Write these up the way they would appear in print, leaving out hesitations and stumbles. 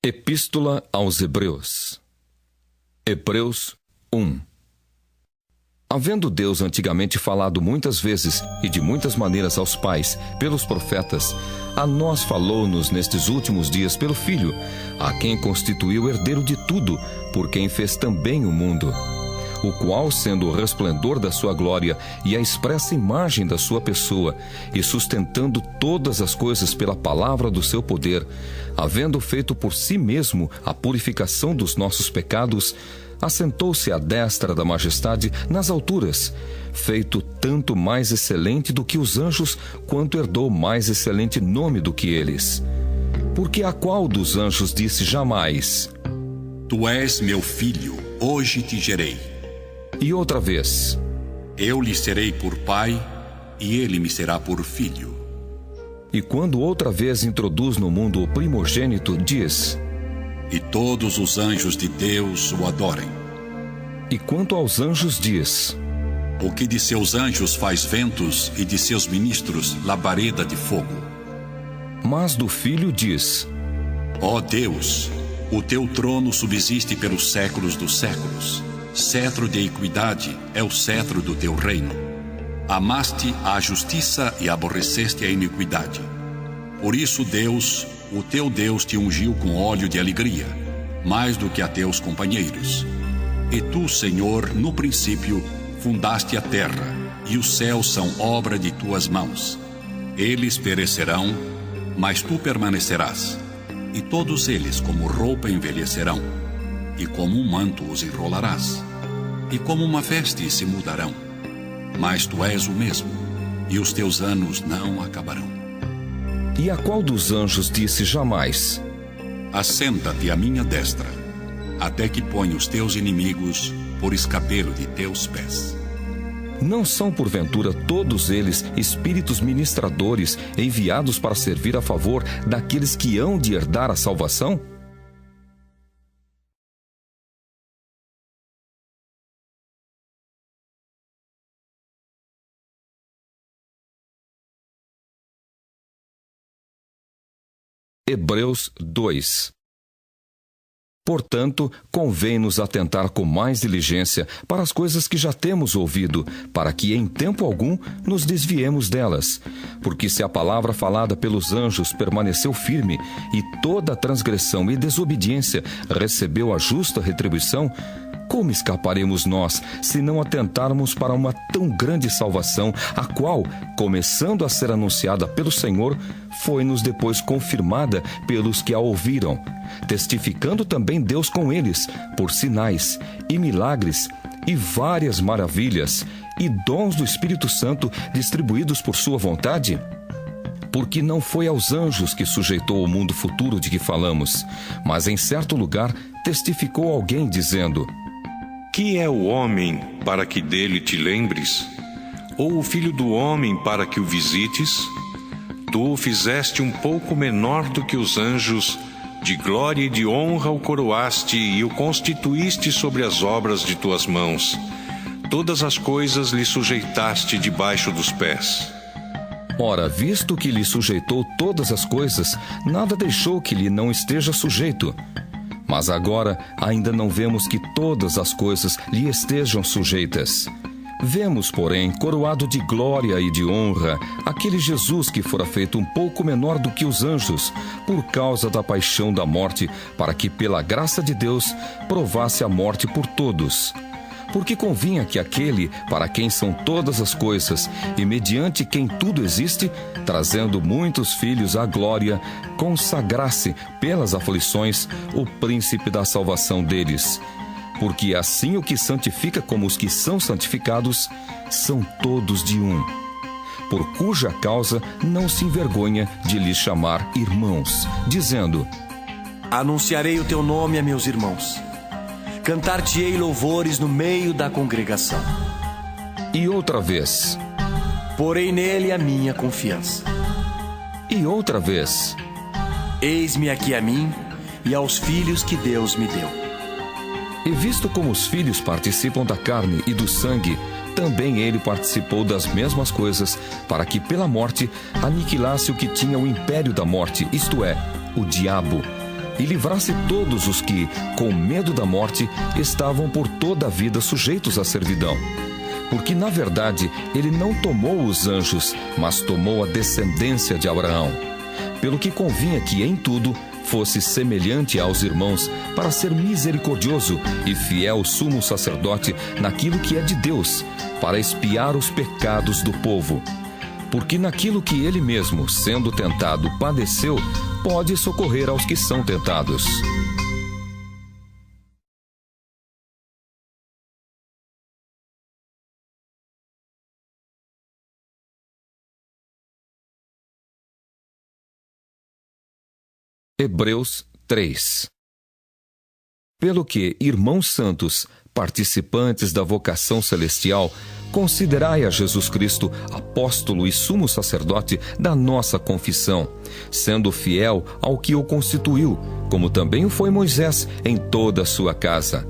Epístola aos Hebreus. Hebreus 1. Havendo Deus antigamente falado muitas vezes e de muitas maneiras aos pais, pelos profetas, a nós falou-nos nestes últimos dias pelo Filho, a quem constituiu herdeiro de tudo, por quem fez também o mundo, o qual, sendo o resplendor da sua glória e a expressa imagem da sua pessoa, e sustentando todas as coisas pela palavra do seu poder, havendo feito por si mesmo a purificação dos nossos pecados, assentou-se à destra da majestade nas alturas, feito tanto mais excelente do que os anjos, quanto herdou mais excelente nome do que eles. Porque a qual dos anjos disse jamais: Tu és meu filho, hoje te gerei. E outra vez: Eu lhe serei por pai, e ele me será por filho. E quando outra vez introduz no mundo o primogênito, diz: E todos os anjos de Deus o adorem. E quanto aos anjos diz: O que de seus anjos faz ventos, e de seus ministros labareda de fogo. Mas do Filho diz: Ó Deus, o teu trono subsiste pelos séculos dos séculos. Cetro de equidade é o cetro do teu reino. Amaste a justiça e aborreceste a iniquidade. Por isso Deus, o teu Deus, te ungiu com óleo de alegria, mais do que a teus companheiros. E tu, Senhor, no princípio, fundaste a terra, e os céus são obra de tuas mãos. Eles perecerão, mas tu permanecerás, e todos eles como roupa envelhecerão, e como um manto os enrolarás, e como uma veste se mudarão. Mas tu és o mesmo, e os teus anos não acabarão. E a qual dos anjos disse jamais: Assenta-te à minha destra, até que ponha os teus inimigos por escabelo de teus pés. Não são porventura todos eles espíritos ministradores enviados para servir a favor daqueles que hão de herdar a salvação? Hebreus 2. Portanto, convém-nos atentar com mais diligência para as coisas que já temos ouvido, para que em tempo algum nos desviemos delas. Porque se a palavra falada pelos anjos permaneceu firme, e toda transgressão e desobediência recebeu a justa retribuição, como escaparemos nós, se não atentarmos para uma tão grande salvação, a qual, começando a ser anunciada pelo Senhor, foi-nos depois confirmada pelos que a ouviram, testificando também Deus com eles, por sinais e milagres e várias maravilhas e dons do Espírito Santo distribuídos por sua vontade? Porque não foi aos anjos que sujeitou o mundo futuro de que falamos, mas em certo lugar testificou alguém dizendo: Que é o homem para que dele te lembres? Ou o filho do homem para que o visites? Tu o fizeste um pouco menor do que os anjos, de glória e de honra o coroaste e o constituíste sobre as obras de tuas mãos. Todas as coisas lhe sujeitaste debaixo dos pés. Ora, visto que lhe sujeitou todas as coisas, nada deixou que lhe não esteja sujeito. Mas agora ainda não vemos que todas as coisas lhe estejam sujeitas. Vemos, porém, coroado de glória e de honra, aquele Jesus que fora feito um pouco menor do que os anjos, por causa da paixão da morte, para que, pela graça de Deus, provasse a morte por todos. Porque convinha que aquele, para quem são todas as coisas, e mediante quem tudo existe, trazendo muitos filhos à glória, consagrasse, pelas aflições, o príncipe da salvação deles. Porque assim o que santifica como os que são santificados, são todos de um. Por cuja causa não se envergonha de lhes chamar irmãos, dizendo: Anunciarei o teu nome a meus irmãos. Cantar-te-ei louvores no meio da congregação. E outra vez: Porei nele a minha confiança. E outra vez: Eis-me aqui a mim e aos filhos que Deus me deu. E visto como os filhos participam da carne e do sangue, também ele participou das mesmas coisas, para que pela morte aniquilasse o que tinha o império da morte, isto é, o diabo, e livrasse todos os que, com medo da morte, estavam por toda a vida sujeitos à servidão. Porque, na verdade, ele não tomou os anjos, mas tomou a descendência de Abraão. Pelo que convinha que, em tudo, fosse semelhante aos irmãos, para ser misericordioso e fiel sumo sacerdote naquilo que é de Deus, para expiar os pecados do povo. Porque naquilo que ele mesmo, sendo tentado, padeceu, pode socorrer aos que são tentados. Hebreus 3. Pelo que, irmãos santos, participantes da vocação celestial, considerai a Jesus Cristo, apóstolo e sumo sacerdote da nossa confissão, sendo fiel ao que o constituiu, como também o foi Moisés em toda a sua casa.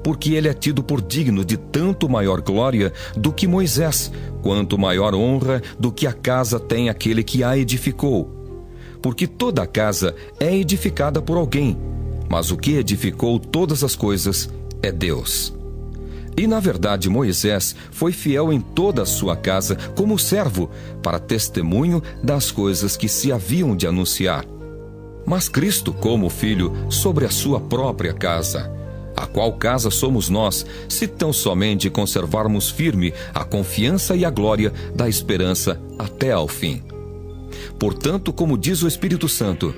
Porque ele é tido por digno de tanto maior glória do que Moisés, quanto maior honra do que a casa tem aquele que a edificou. Porque toda a casa é edificada por alguém, mas o que edificou todas as coisas é Deus. E, na verdade, Moisés foi fiel em toda a sua casa como servo, para testemunho das coisas que se haviam de anunciar. Mas Cristo como filho sobre a sua própria casa, a qual casa somos nós, se tão somente conservarmos firme a confiança e a glória da esperança até ao fim. Portanto, como diz o Espírito Santo: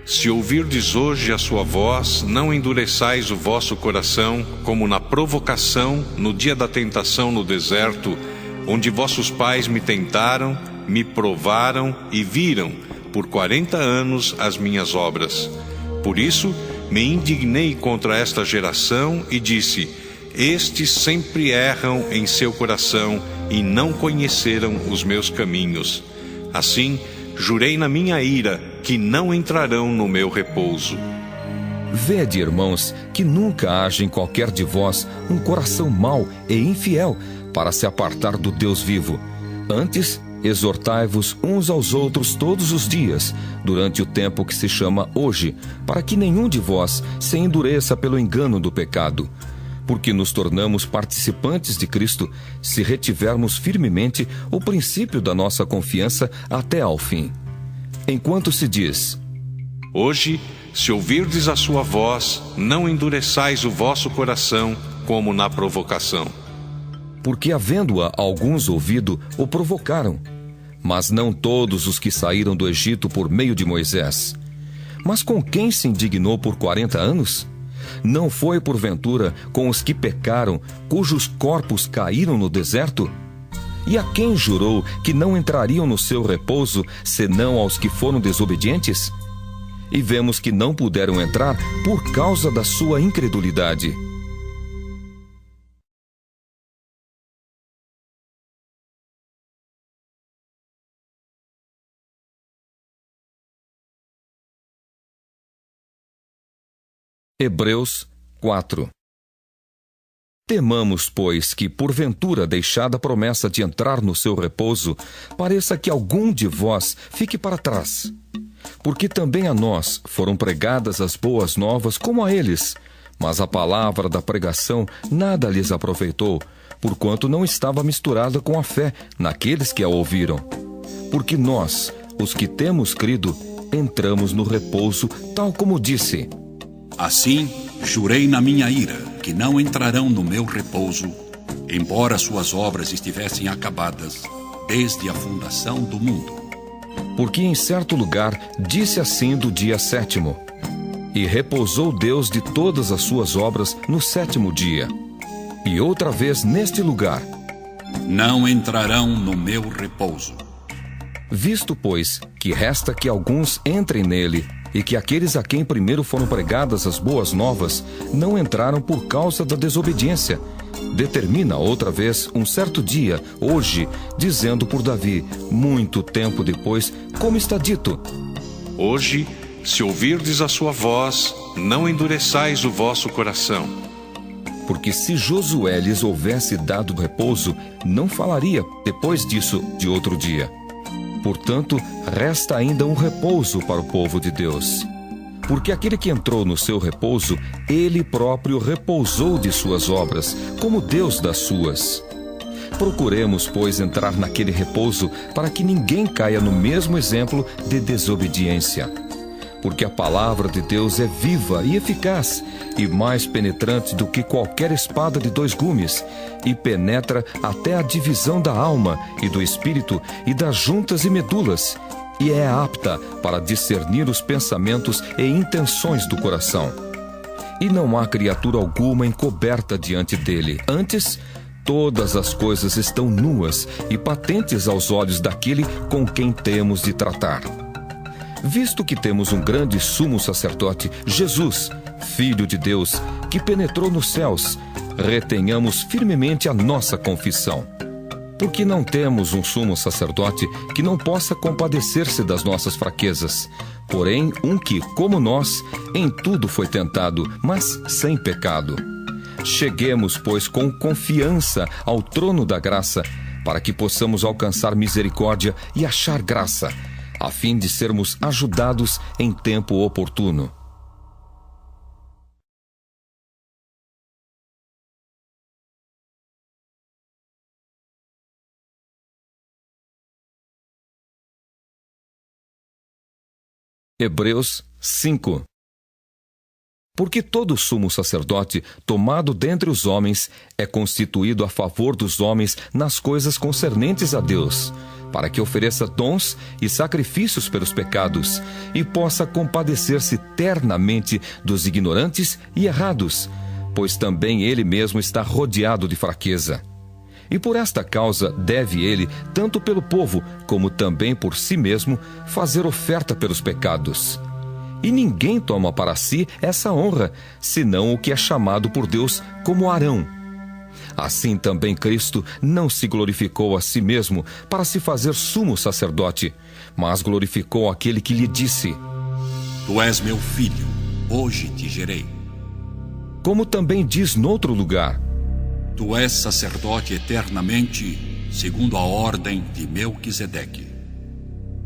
se ouvirdes hoje a sua voz, não endureçais o vosso coração, como na provocação, no dia da tentação no deserto, onde vossos pais me tentaram, me provaram e viram, por 40 anos, as minhas obras. Por isso, me indignei contra esta geração e disse: estes sempre erram em seu coração e não conheceram os meus caminhos. Assim, jurei na minha ira que não entrarão no meu repouso. Vede, irmãos, que nunca haja em qualquer de vós um coração mau e infiel para se apartar do Deus vivo. Antes, exortai-vos uns aos outros todos os dias, durante o tempo que se chama hoje, para que nenhum de vós se endureça pelo engano do pecado. Porque nos tornamos participantes de Cristo, se retivermos firmemente o princípio da nossa confiança até ao fim. Enquanto se diz: hoje, se ouvirdes a sua voz, não endureçais o vosso coração, como na provocação. Porque havendo-a alguns ouvido, o provocaram. Mas não todos os que saíram do Egito por meio de Moisés. Mas com quem se indignou por 40 anos? Não foi, porventura, com os que pecaram, cujos corpos caíram no deserto? E a quem jurou que não entrariam no seu repouso, senão aos que foram desobedientes? E vemos que não puderam entrar por causa da sua incredulidade. Hebreus 4. Temamos, pois, que, porventura, deixada a promessa de entrar no seu repouso, pareça que algum de vós fique para trás. Porque também a nós foram pregadas as boas novas como a eles, mas a palavra da pregação nada lhes aproveitou, porquanto não estava misturada com a fé naqueles que a ouviram. Porque nós, os que temos crido, entramos no repouso, tal como disse: assim, jurei na minha ira que não entrarão no meu repouso, embora suas obras estivessem acabadas desde a fundação do mundo. Porque em certo lugar disse assim do dia 7º: e repousou Deus de todas as suas obras no 7º dia. E outra vez neste lugar: não entrarão no meu repouso. Visto, pois, que resta que alguns entrem nele, e que aqueles a quem primeiro foram pregadas as boas novas não entraram por causa da desobediência, determina outra vez um certo dia, hoje, dizendo por Davi, muito tempo depois, como está dito: hoje, se ouvirdes a sua voz, não endureçais o vosso coração. Porque se Josué lhes houvesse dado repouso, não falaria, depois disso, de outro dia. Portanto, resta ainda um repouso para o povo de Deus. Porque aquele que entrou no seu repouso, ele próprio repousou de suas obras, como Deus das suas. Procuremos, pois, entrar naquele repouso, para que ninguém caia no mesmo exemplo de desobediência. Porque a palavra de Deus é viva e eficaz, e mais penetrante do que qualquer espada de 2 gumes, e penetra até a divisão da alma e do espírito e das juntas e medulas, e é apta para discernir os pensamentos e intenções do coração. E não há criatura alguma encoberta diante dele. Antes, todas as coisas estão nuas e patentes aos olhos daquele com quem temos de tratar. Visto que temos um grande sumo sacerdote, Jesus, Filho de Deus, que penetrou nos céus, retenhamos firmemente a nossa confissão. Porque não temos um sumo sacerdote que não possa compadecer-se das nossas fraquezas, porém um que, como nós, em tudo foi tentado, mas sem pecado. Cheguemos, pois, com confiança ao trono da graça, para que possamos alcançar misericórdia e achar graça, a fim de sermos ajudados em tempo oportuno. Hebreus 5. Porque todo sumo sacerdote, tomado dentre os homens, é constituído a favor dos homens nas coisas concernentes a Deus, para que ofereça dons e sacrifícios pelos pecados, e possa compadecer-se ternamente dos ignorantes e errados, pois também ele mesmo está rodeado de fraqueza. E por esta causa deve ele, tanto pelo povo, como também por si mesmo, fazer oferta pelos pecados. E ninguém toma para si essa honra, senão o que é chamado por Deus como Arão. Assim também Cristo não se glorificou a si mesmo para se fazer sumo sacerdote, mas glorificou aquele que lhe disse: Tu és meu filho, hoje te gerei. Como também diz noutro lugar: Tu és sacerdote eternamente, segundo a ordem de Melquisedeque.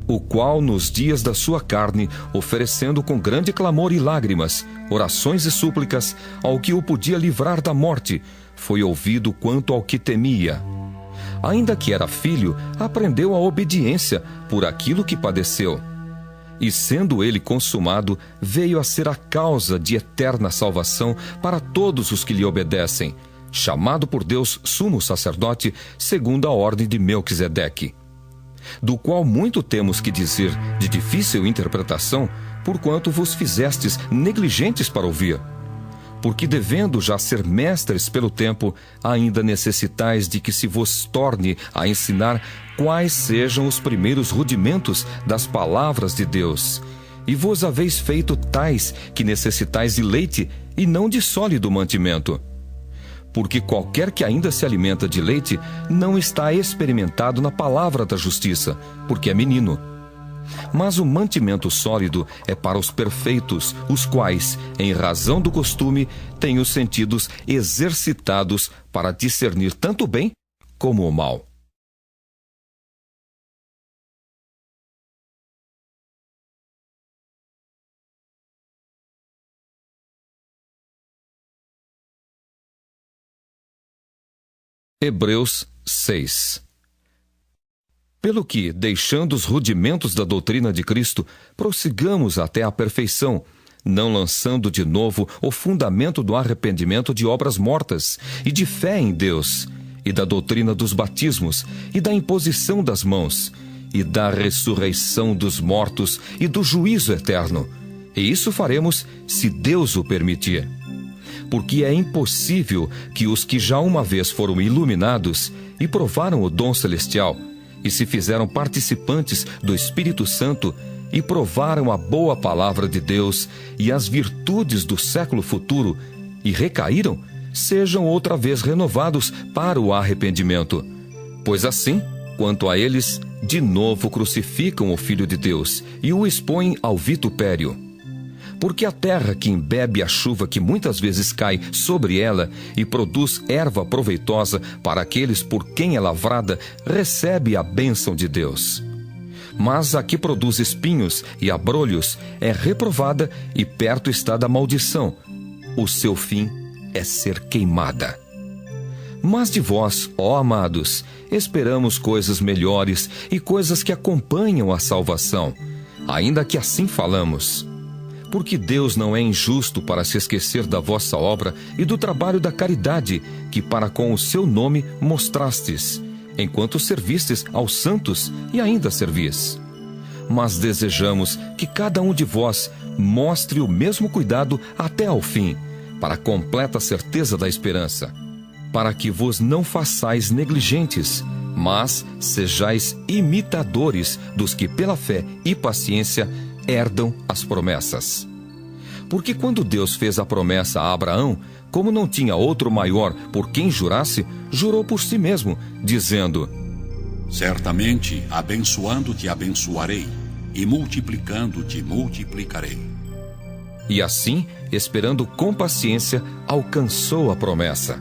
O qual, nos dias da sua carne, oferecendo com grande clamor e lágrimas, orações e súplicas, ao que o podia livrar da morte, foi ouvido quanto ao que temia. Ainda que era filho, aprendeu a obediência por aquilo que padeceu. E sendo ele consumado, veio a ser a causa de eterna salvação para todos os que lhe obedecem, chamado por Deus sumo sacerdote, segundo a ordem de Melquisedeque. Do qual muito temos que dizer de difícil interpretação, porquanto vos fizestes negligentes para ouvir. Porque devendo já ser mestres pelo tempo, ainda necessitais de que se vos torne a ensinar quais sejam os primeiros rudimentos das palavras de Deus. E vos haveis feito tais que necessitais de leite e não de sólido mantimento. Porque qualquer que ainda se alimenta de leite não está experimentado na palavra da justiça, porque é menino. Mas o mantimento sólido é para os perfeitos, os quais, em razão do costume, têm os sentidos exercitados para discernir tanto o bem como o mal. Hebreus 6. Pelo que, deixando os rudimentos da doutrina de Cristo, prossigamos até a perfeição, não lançando de novo o fundamento do arrependimento de obras mortas, e de fé em Deus, e da doutrina dos batismos, e da imposição das mãos, e da ressurreição dos mortos, e do juízo eterno. E isso faremos, se Deus o permitir. Porque é impossível que os que já uma vez foram iluminados e provaram o dom celestial, e se fizeram participantes do Espírito Santo, e provaram a boa palavra de Deus e as virtudes do século futuro, e recaíram, sejam outra vez renovados para o arrependimento. Pois assim, quanto a eles, de novo crucificam o Filho de Deus e o expõem ao vitupério. Porque a terra que embebe a chuva que muitas vezes cai sobre ela e produz erva proveitosa para aqueles por quem é lavrada, recebe a bênção de Deus. Mas a que produz espinhos e abrolhos é reprovada e perto está da maldição. O seu fim é ser queimada. Mas de vós, ó amados, esperamos coisas melhores e coisas que acompanham a salvação, ainda que assim falamos. Porque Deus não é injusto para se esquecer da vossa obra e do trabalho da caridade que para com o seu nome mostrastes, enquanto servistes aos santos e ainda servis. Mas desejamos que cada um de vós mostre o mesmo cuidado até ao fim, para a completa certeza da esperança, para que vos não façais negligentes, mas sejais imitadores dos que pela fé e paciência herdam as promessas. Porque quando Deus fez a promessa a Abraão, como não tinha outro maior por quem jurasse, jurou por si mesmo, dizendo: Certamente, abençoando-te abençoarei, e multiplicando-te multiplicarei. E assim, esperando com paciência, alcançou a promessa.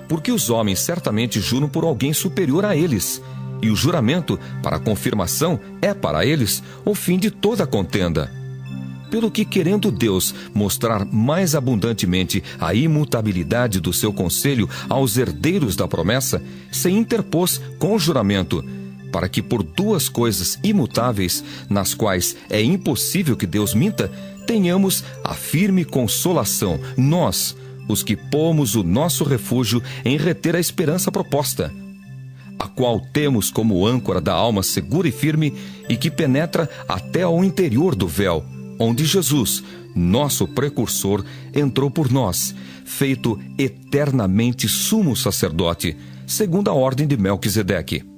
Porque os homens certamente juram por alguém superior a eles, e o juramento, para a confirmação, é para eles o fim de toda a contenda. Pelo que, querendo Deus mostrar mais abundantemente a imutabilidade do seu conselho aos herdeiros da promessa, se interpôs com o juramento, para que por duas coisas imutáveis, nas quais é impossível que Deus minta, tenhamos a firme consolação, nós, os que pomos o nosso refúgio em reter a esperança proposta, a qual temos como âncora da alma segura e firme e que penetra até ao interior do véu, onde Jesus, nosso precursor, entrou por nós, feito eternamente sumo sacerdote, segundo a ordem de Melquisedeque.